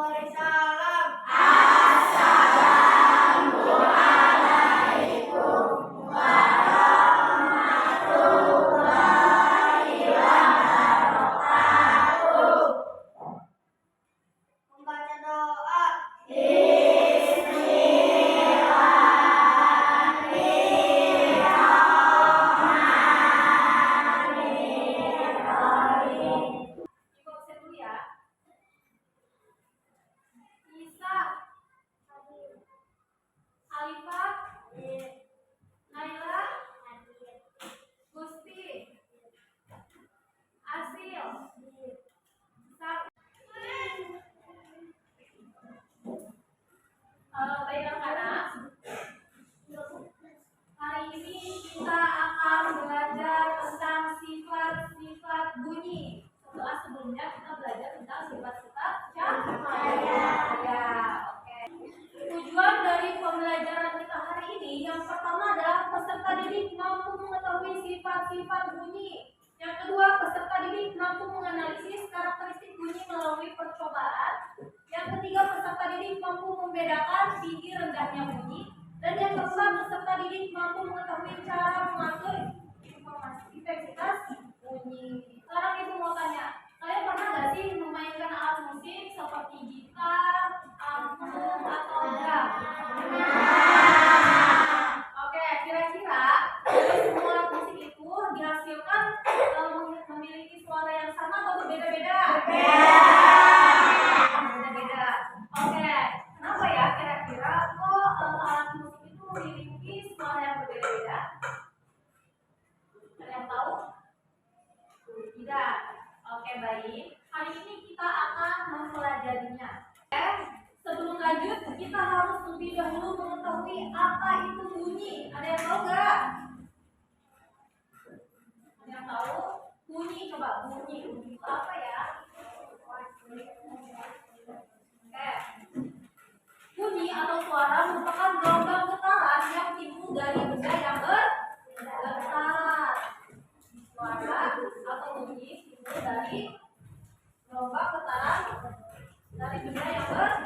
Waalaikumsalam. Assalamualaikum warahmatullahi wabarakatuh. Membaca doa. Alifah, Naila, Gusti, Asil, baik anak-anak, hari ini kita akan belajar tentang sifat-sifat bunyi. Setelah sebelumnya kita belajar tentang sifat-sifat cahaya. Oke. Tujuan dari pembelajaran kita hari ini yang pertama adalah peserta didik mampu mengetahui sifat-sifat bunyi. Yang kedua, peserta didik mampu menganalisis karakteristik bunyi melalui percobaan. Yang ketiga, peserta didik mampu membedakan tinggi rendahnya bunyi. Dan yang keempat, peserta didik mampu mengetahui cara mengatur informasi intensitas bunyi. Sekarang ibu mau tanya, kalian pernah nggak sih memainkan alat musik seperti gitar, angklung, atau drum? Oke, kira-kira dari semua alat musik itu dihasilkan memiliki suara yang sama atau berbeda-beda? Berbeda. Oke, kenapa ya kira-kira kok alat musik itu memiliki suara yang berbeda-beda? Ada yang tahu? Tidak. Oke, baik. Hari ini kita akan mempelajarinya. Sebelum lanjut, kita harus lebih dahulu mengetahui apa itu bunyi. Ada yang tahu nggak? Ada yang tahu? Bunyi, coba bunyi. Bunyi itu apa ya? Oke. Bunyi atau suara merupakan gelombang getaran yang timbul dari benda yang bergetar. Suara atau bunyi timbul dari gelombang getaran dari benda yang bergetar.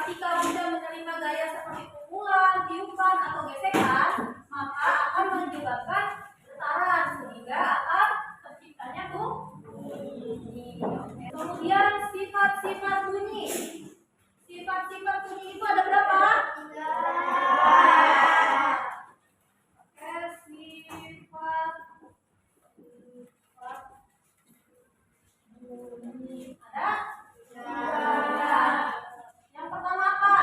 Ketika benda menerima gaya seperti pukulan, tiupan, atau gesekan, maka akan menyebabkan getaran sehingga akan terciptanya bunyi. Kemudian sifat-sifat bunyi. Sifat-sifat bunyi itu ada berapa? 3. Oke, sifat bunyi ada? Yang pertama apa?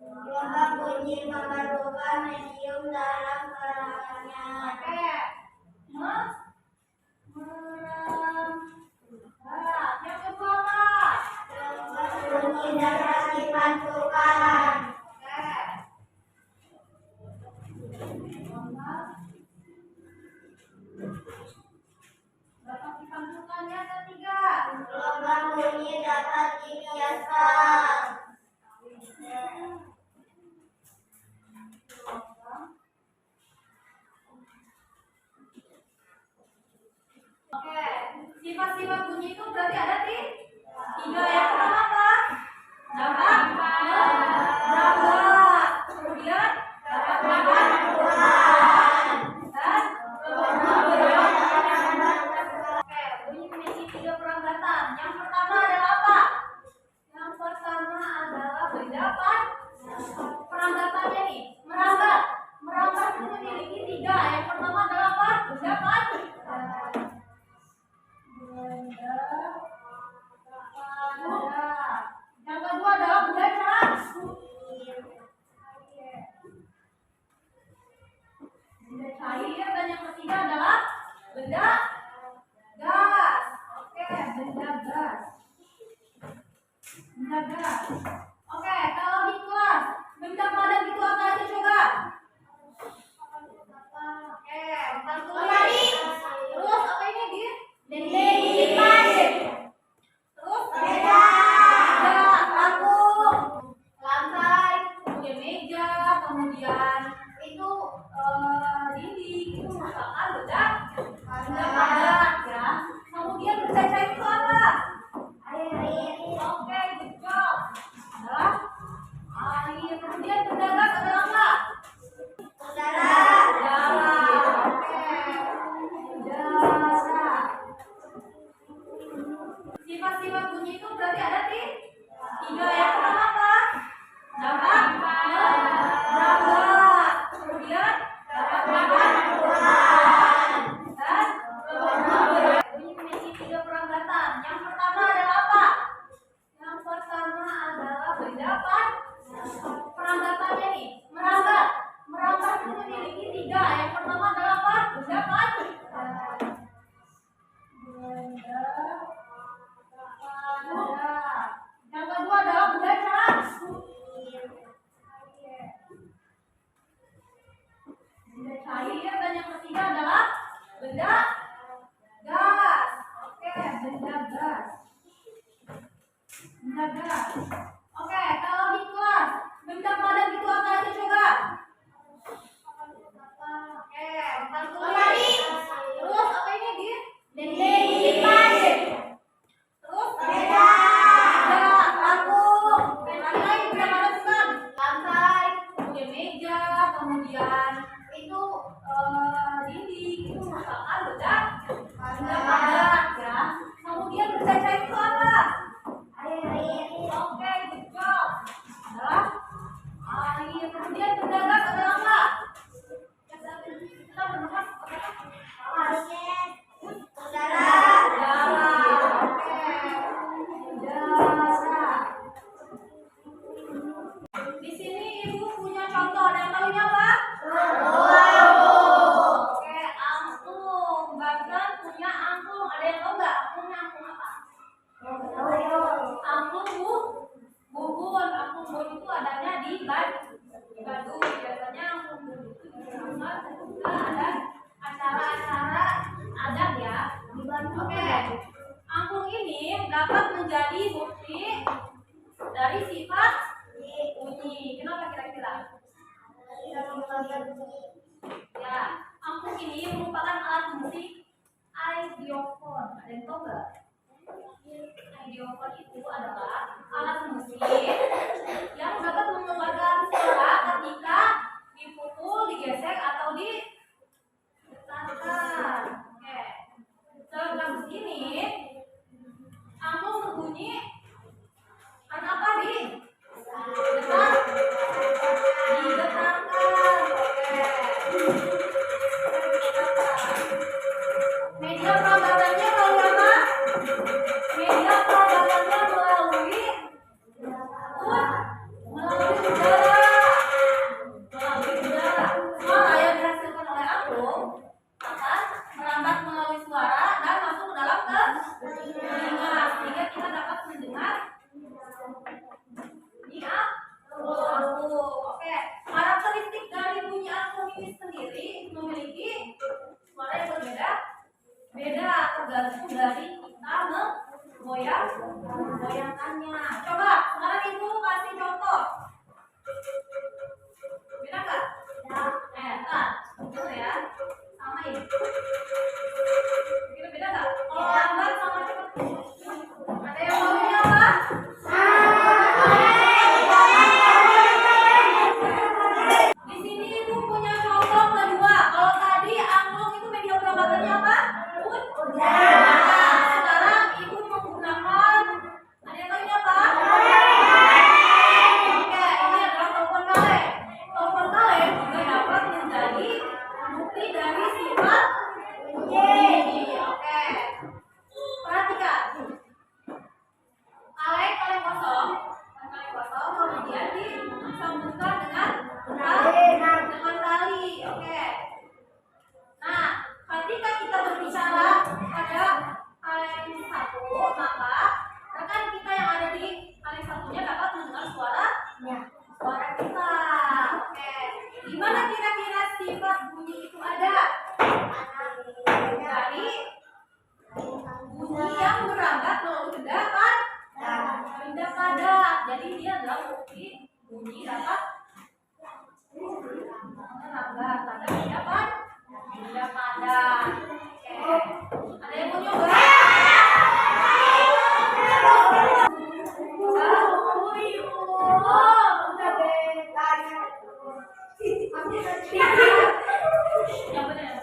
Gelombang bunyi memerlukan medium dalam perangannya. Oke. Yang kedua apa? Gelombang bunyi dapat dipantulkan. Oke. Dapat dipantulkan. Yang ketiga. Gelombang bunyi dapat dibiaskan. Oke, sifat-sifat bunyi itu berarti ada 3. Yang pertama apa? Dapat meraba. Kemudian dapat dipantulkan. Dan oke, bunyi memiliki 3 perangkatan. Yang pertama adalah apa? Yang pertama adalah pendapat. Perangkatannya nih, merangkat. Merangkat itu memiliki 3. Yang pertama adalah apa? Pendapat. Yang kedua adalah benda cair. Benda cair, dan yang ketiga adalah benda gas. Oke, benda gas. Benda gas. Oke, kalau di kelas benda padat itu apa aja coba? Oke, tadi. Terus apa ini dia? Dinding. Terus Beda. lampu, lantai, kemudian meja, kemudian itu dinding, itu merupakan benda padat ya. Kemudian benda cair itu apa? Air. Sifat-sifat bunyi itu berarti ada tiga. Yang pertama apa? Dapat meraba. Kemudian dapat dan bunyi memiliki tiga perangkatan. Yang pertama adalah apa? Yang pertama adalah pendapat. Perangkatannya nih, merangkat. Merangkat itu memiliki tiga. Yang pertama adalah apa? Pendapat. Yang kedua adalah benda cair. Benda cair, dan yang ketiga adalah benda gas. Oke, benda gas. Benda gas. Oke, kalau di kelas benda padat itu apa aja coba? Oke, tadi. Terus apa ini dia? Terus beda. Kemudian meja, kemudian itu dinding, itu merupakan benda padat ya. Kemudian benda cair itu apa? Oke, good job. Adalah air. Kemudian benda gas adalah apa? Kita bernafas di sini ibu punya contoh, dan tahunya apa? Oke, angklung. Bahkan punya angklung. Ada yang tahu nggak? Angklungnya angklung apa? Angklung bubun. Angklung bubun itu adanya di Baduy. Biasanya angklung bubun itu digunakan ketika ada acara-acara adat ya. Oke, angklung ini dapat menjadi bukti dari sifat bunyi. Kenapa kira-kira? Ya, angklung ini merupakan alat musik idiofon. Ada yang tahu nggak? Idiofon itu adalah alat musik yang dapat mengeluarkan suara ketika dipukul, digesek, atau ditekan. Oke, sebelum ini angklung berbunyi karena apa? Digetarkan. Media perabatannya melalui apa? Media perabatannya melalui udara. Suara yang dihasilkan oleh angklung akan merambat melalui suara dan masuk ke dalam telinga, sehingga kita dapat mendengar bunyi angklung. Oke, karakteristik dari bunyi angklung ini sendiri memiliki suara yang berbeda tergantung dari kita menggoyangkannya. Coba sekarang ibu kasih contoh. Beda nggak? Ntar, betul ya. Sama ini. Beda nggak? Kalau lambat sama cepat. Ada yang maunya apa? Di sini ibu punya contoh kedua. Kalau tadi angklung itu media perabatannya apa? Udara. Sekarang ibu menggunakan, ada yang tahu ini apa? Oke, ini adalah telepon kaleng. Telepon kaleng juga dapat menjadi bukti dari sifat bunyi. Oke, perhatikan. Kaleng kosong, kemudian disambungkan dengan tali. Oke. Nah, ketika kita berbicara pada kaleng satu, maka rekan kita yang ada di kaleng satunya dapat mendengar suara kita. Oke. Gimana kira-kira sifat bunyi itu ada? Dari bunyi yang berambat melalui benda padat. Jadi dia adalah bukti bunyi dapat merambat pada benda padat. Oke. Ada yang mau nyoba? Yang benar.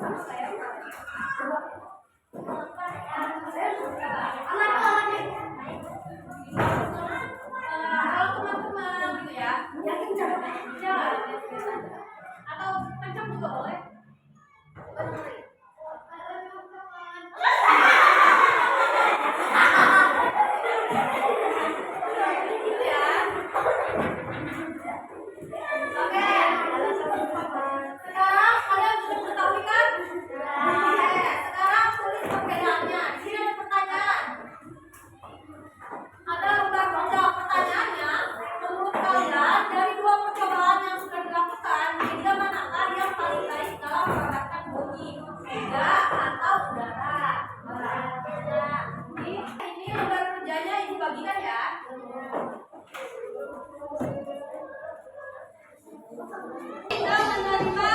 Kalau teman-teman gitu ya, yakin jalan atau kencang juga boleh. Gitu ya. Oke. Sekarang kalian sudah mengetahui kan? Oke. Sekarang tulis perbedaannya. Di sini ada pertanyaan. Ada lembar menjawab pertanyaannya. Menurut kalian dari dua percobaan yang sudah dilakukan, media manakah yang paling baik dalam menerapkan bunyi? Media atau udara? Ini lembar kerjanya ibu bagikan ya. Kita menerima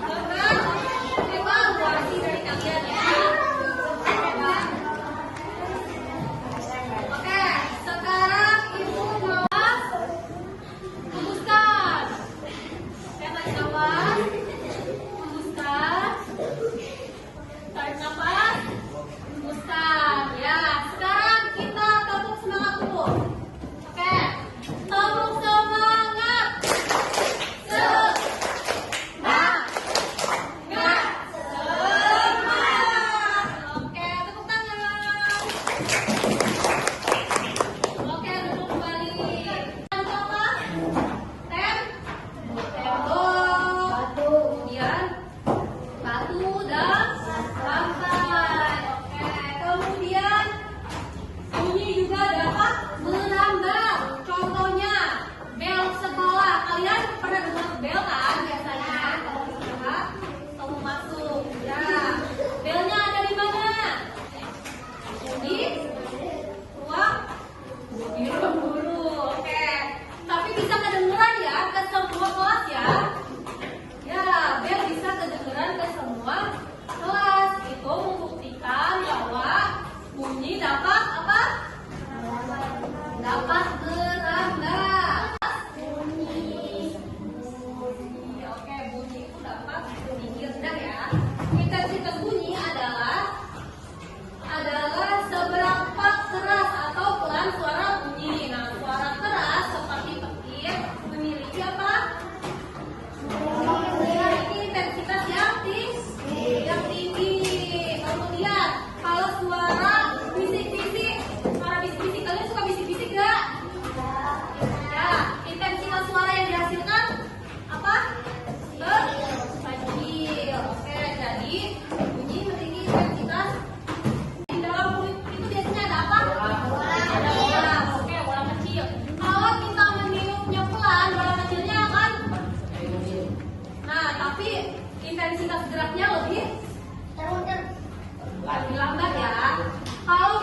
dengan evaluasi dari kalian ya. Oke, sekarang ibu mau rumuskan. Saya tarik nafas, rumuskan. Tarik nafas, rumuskan. Ya, sekarang kita tepuk semangat dulu. Oke, tepuk semangat. Semangat. Oke, tepuk tangan. Oke, duduk kembali. Lanjut apa? Tembok. Kemudian batu dan lantai. Oke, kemudian bunyi juga dapat menambah. Contohnya bel sekolah. Kalian pernah dengar bel kan biasanya kalau di sekolah kamu masuk. Ya, belnya ada di mana? Di ruang guru. Oke, tapi bisa kedengeran ya ke semua kelas ya. Ya, bel bisa kedengeran ke semua kelas. Itu membuktikan bahwa bunyi dapat apa? Dapat merambah. Bunyi. Oke, bunyi itu dapat tinggi rendah ya. Intensitas bunyi adalah seberapa keras atau pelan suara bunyi. Nah, suara keras seperti petir memiliki apa? Memiliki intensitas yang tinggi. Kemudian kalau suara bisik-bisik, kalian suka bisik-bisik nggak? Ya, intensitas suara yang dihasilkan apa? Kecil. Oke, jadi bunyi memiliki intensitas. Di dalam kulit itu biasanya ada apa? Ada bola. Oke, bola kecil. Kalau kita meniupnya pelan, bola kecilnya akan. Nah, tapi intensitas geraknya lebih lambat ya. Kalau